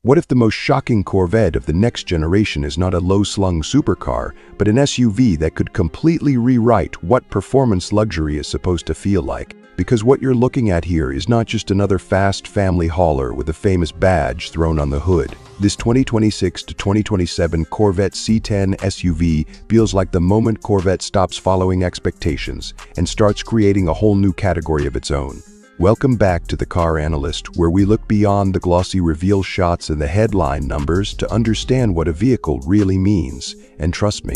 What if the most shocking Corvette of the next generation is not a low-slung supercar, but an SUV that could completely rewrite what performance luxury is supposed to feel like? Because what you're looking at here is not just another fast family hauler with a famous badge thrown on the hood. This 2026 to 2027 Corvette C10 SUV feels like the moment Corvette stops following expectations and starts creating a whole new category of its own. Welcome back to the Car Analyst, where we look beyond the glossy reveal shots and the headline numbers to understand what a vehicle really means. And trust me,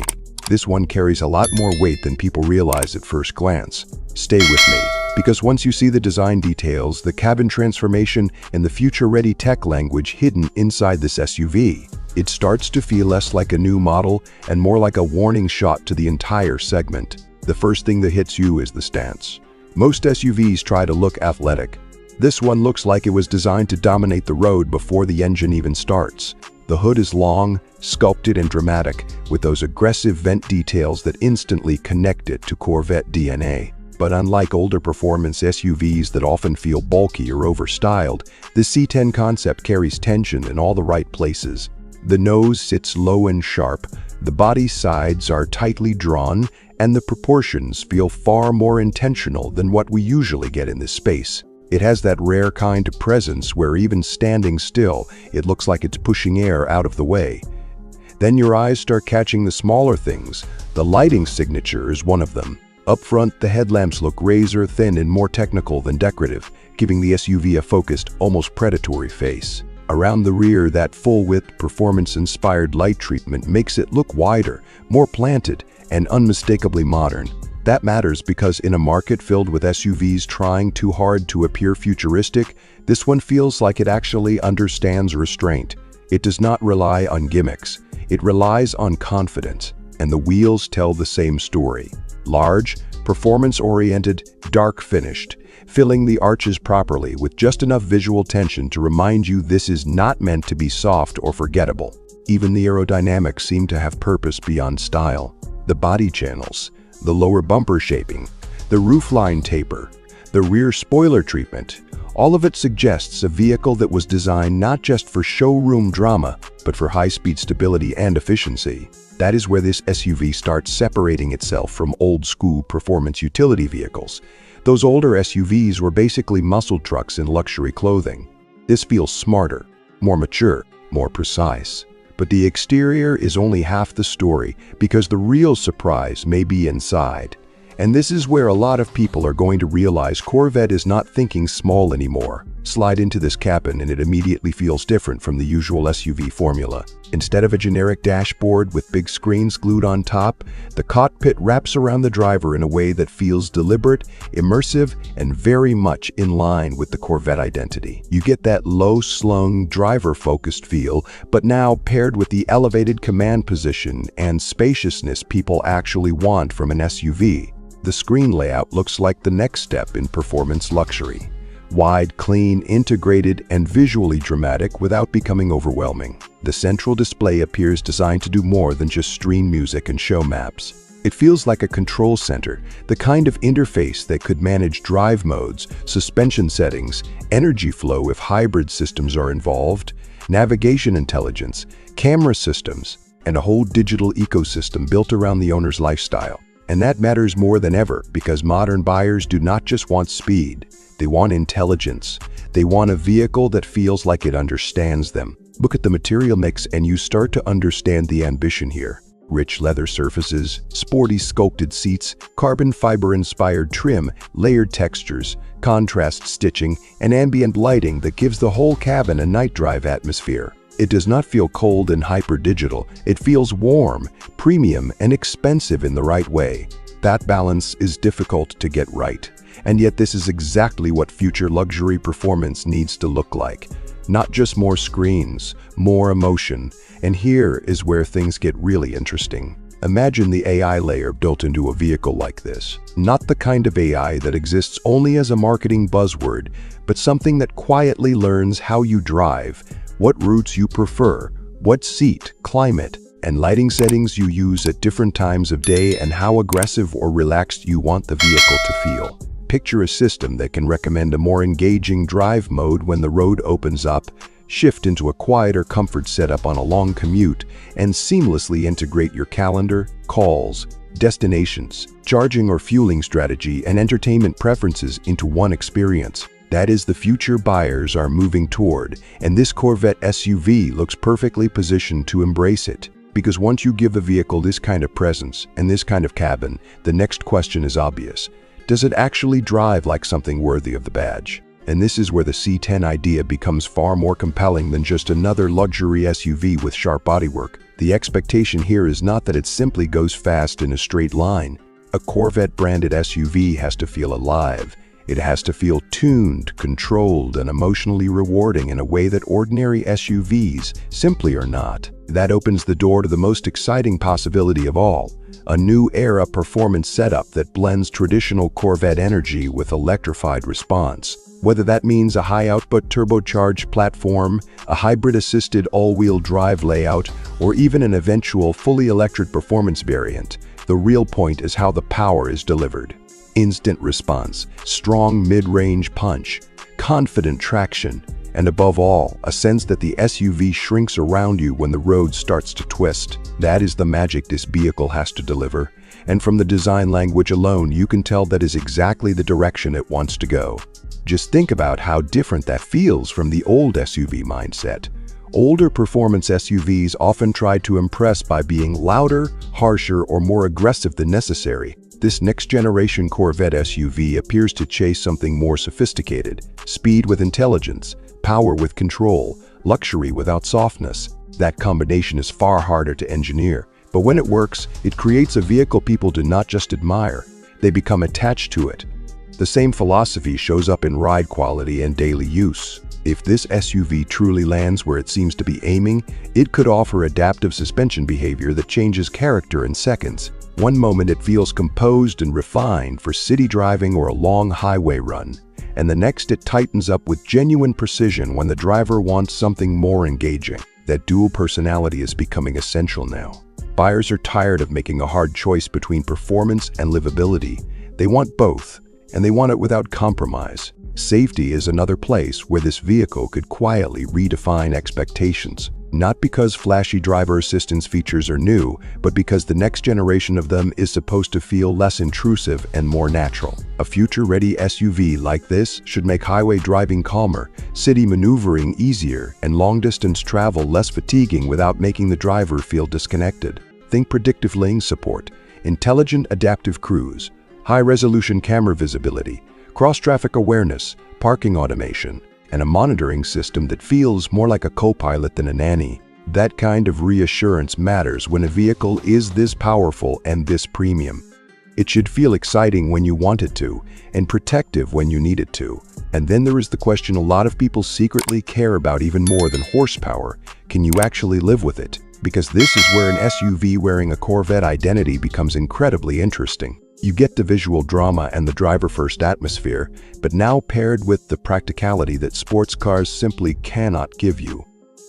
this one carries a lot more weight than people realize at first glance. Stay with me, because once you see the design details, the cabin transformation, and the future-ready tech language hidden inside this SUV, it starts to feel less like a new model and more like a warning shot to the entire segment. The first thing that hits you is the stance. Most SUVs try to look athletic. This one looks like it was designed to dominate the road before the engine even starts. The hood is long, sculpted, and dramatic, with those aggressive vent details that instantly connect it to Corvette DNA. But unlike older performance SUVs that often feel bulky or overstyled, the C10 concept carries tension in all the right places. The nose sits low and sharp, the body sides are tightly drawn, and the proportions feel far more intentional than what we usually get in this space. It has that rare kind of presence where even standing still, it looks like it's pushing air out of the way. Then your eyes start catching the smaller things. The lighting signature is one of them. Up front, the headlamps look razor thin and more technical than decorative, giving the SUV a focused, almost predatory face. Around the rear, that full-width, performance-inspired light treatment makes it look wider, more planted, and unmistakably modern. That matters because in a market filled with SUVs trying too hard to appear futuristic, this one feels like it actually understands restraint. It does not rely on gimmicks. It relies on confidence, and the wheels tell the same story. Large, performance-oriented, dark-finished, filling the arches properly with just enough visual tension to remind you this is not meant to be soft or forgettable. Even the aerodynamics seem to have purpose beyond style. The body channels, the lower bumper shaping, the roofline taper, the rear spoiler treatment, all of it suggests a vehicle that was designed not just for showroom drama, but for high-speed stability and efficiency. That is where this SUV starts separating itself from old-school performance utility vehicles. Those older SUVs were basically muscle trucks in luxury clothing. This feels smarter, more mature, more precise. But the exterior is only half the story, because the real surprise may be inside. And this is where a lot of people are going to realize Corvette is not thinking small anymore. Slide into this cabin and it immediately feels different from the usual SUV formula. Instead of a generic dashboard with big screens glued on top, the cockpit wraps around the driver in a way that feels deliberate, immersive, and very much in line with the Corvette identity. You get that low-slung, driver-focused feel, but now paired with the elevated command position and spaciousness people actually want from an SUV. The screen layout looks like the next step in performance luxury. Wide, clean, integrated, and visually dramatic without becoming overwhelming. The central display appears designed to do more than just stream music and show maps. It feels like a control center, the kind of interface that could manage drive modes, suspension settings, energy flow if hybrid systems are involved, navigation intelligence, camera systems, and a whole digital ecosystem built around the owner's lifestyle. And that matters more than ever because modern buyers do not just want speed. They want intelligence. They want a vehicle that feels like it understands them. Look at the material mix and you start to understand the ambition here. Rich leather surfaces, sporty sculpted seats, carbon fiber-inspired trim, layered textures, contrast stitching, and ambient lighting that gives the whole cabin a night drive atmosphere. It does not feel cold and hyper-digital. It feels warm, premium, and expensive in the right way. That balance is difficult to get right. And yet this is exactly what future luxury performance needs to look like. Not just more screens, more emotion. And here is where things get really interesting. Imagine the AI layer built into a vehicle like this. Not the kind of AI that exists only as a marketing buzzword, but something that quietly learns how you drive, what routes you prefer, what seat, climate, and lighting settings you use at different times of day, and how aggressive or relaxed you want the vehicle to feel. Picture a system that can recommend a more engaging drive mode when the road opens up, shift into a quieter comfort setup on a long commute, and seamlessly integrate your calendar, calls, destinations, charging or fueling strategy, and entertainment preferences into one experience. That is the future buyers are moving toward, and this Corvette SUV looks perfectly positioned to embrace it. Because once you give a vehicle this kind of presence and this kind of cabin, the next question is obvious. Does it actually drive like something worthy of the badge? And this is where the C10 idea becomes far more compelling than just another luxury SUV with sharp bodywork. The expectation here is not that it simply goes fast in a straight line. A Corvette-branded SUV has to feel alive. It has to feel tuned, controlled, and emotionally rewarding in a way that ordinary SUVs simply are not. That opens the door to the most exciting possibility of all, a new era performance setup that blends traditional Corvette energy with electrified response. Whether that means a high-output turbocharged platform, a hybrid-assisted all-wheel drive layout, or even an eventual fully electric performance variant, the real point is how the power is delivered. Instant response, strong mid-range punch, confident traction, and above all, a sense that the SUV shrinks around you when the road starts to twist. That is the magic this vehicle has to deliver, and from the design language alone, you can tell that is exactly the direction it wants to go. Just think about how different that feels from the old SUV mindset. Older performance SUVs often tried to impress by being louder, harsher, or more aggressive than necessary. This next-generation Corvette SUV appears to chase something more sophisticated: speed with intelligence, power with control, luxury without softness. That combination is far harder to engineer, but when it works, it creates a vehicle people do not just admire, they become attached to it. The same philosophy shows up in ride quality and daily use. If this SUV truly lands where it seems to be aiming, it could offer adaptive suspension behavior that changes character in seconds. One moment it feels composed and refined for city driving or a long highway run, and the next it tightens up with genuine precision when the driver wants something more engaging. That dual personality is becoming essential now. Buyers are tired of making a hard choice between performance and livability. They want both, and they want it without compromise. Safety is another place where this vehicle could quietly redefine expectations. Not because flashy driver assistance features are new, but because the next generation of them is supposed to feel less intrusive and more natural. A future-ready SUV like this should make highway driving calmer, city maneuvering easier, and long-distance travel less fatiguing without making the driver feel disconnected. Think predictive lane support, intelligent adaptive cruise, high-resolution camera visibility, cross-traffic awareness, parking automation, and a monitoring system that feels more like a co-pilot than a nanny. That kind of reassurance matters when a vehicle is this powerful and this premium. It should feel exciting when you want it to, and protective when you need it to. And then there is the question a lot of people secretly care about even more than horsepower: can you actually live with it? Because this is where an SUV wearing a Corvette identity becomes incredibly interesting. You get the visual drama and the driver-first atmosphere, but now paired with the practicality that sports cars simply cannot give you.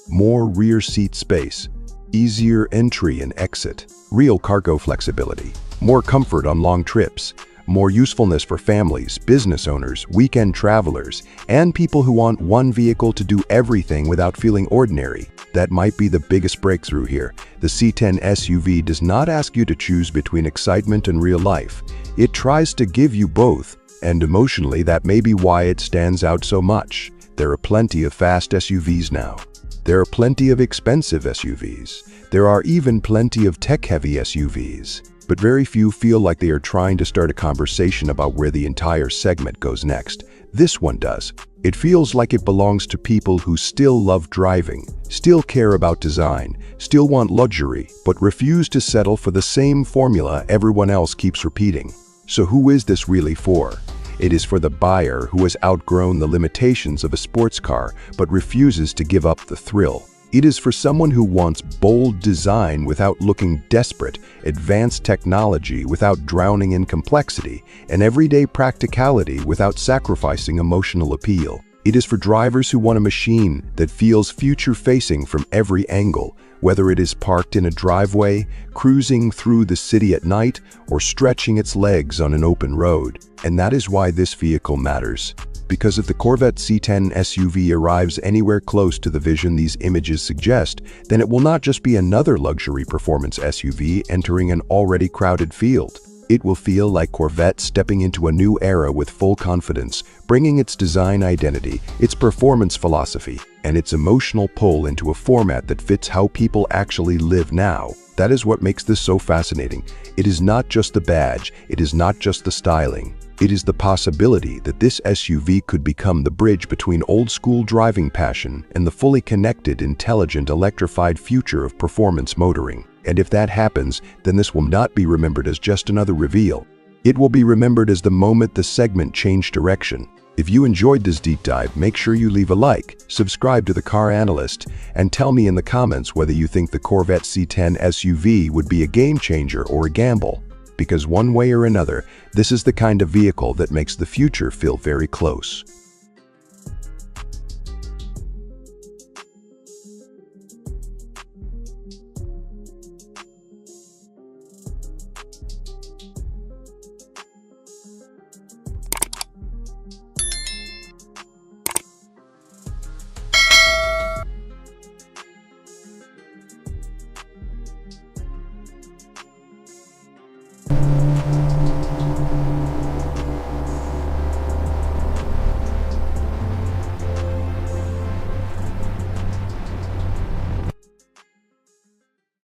More rear seat space, easier entry and exit, real cargo flexibility, more comfort on long trips, more usefulness for families, business owners, weekend travelers, and people who want one vehicle to do everything without feeling ordinary. That might be the biggest breakthrough here. The C10 SUV does not ask you to choose between excitement and real life. It tries to give you both, and emotionally that may be why it stands out so much. There are plenty of fast SUVs now. There are plenty of expensive SUVs. There are even plenty of tech-heavy SUVs. But very few feel like they are trying to start a conversation about where the entire segment goes next. This one does. It feels like it belongs to people who still love driving, still care about design, still want luxury, but refuse to settle for the same formula everyone else keeps repeating. So who is this really for? It is for the buyer who has outgrown the limitations of a sports car but refuses to give up the thrill. It is for someone who wants bold design without looking desperate, advanced technology without drowning in complexity, and everyday practicality without sacrificing emotional appeal. It is for drivers who want a machine that feels future-facing from every angle, whether it is parked in a driveway, cruising through the city at night, or stretching its legs on an open road. And that is why this vehicle matters. Because if the Corvette C10 SUV arrives anywhere close to the vision these images suggest, then it will not just be another luxury performance SUV entering an already crowded field. It will feel like Corvette stepping into a new era with full confidence, bringing its design identity, its performance philosophy, and its emotional pull into a format that fits how people actually live now. That is what makes this so fascinating. It is not just the badge, it is not just the styling. It is the possibility that this SUV could become the bridge between old-school driving passion and the fully connected, intelligent, electrified future of performance motoring. And if that happens, then this will not be remembered as just another reveal. It will be remembered as the moment the segment changed direction. If you enjoyed this deep dive, make sure you leave a like, subscribe to the Car Analyst, and tell me in the comments whether you think the Corvette C10 SUV would be a game changer or a gamble. Because one way or another, this is the kind of vehicle that makes the future feel very close.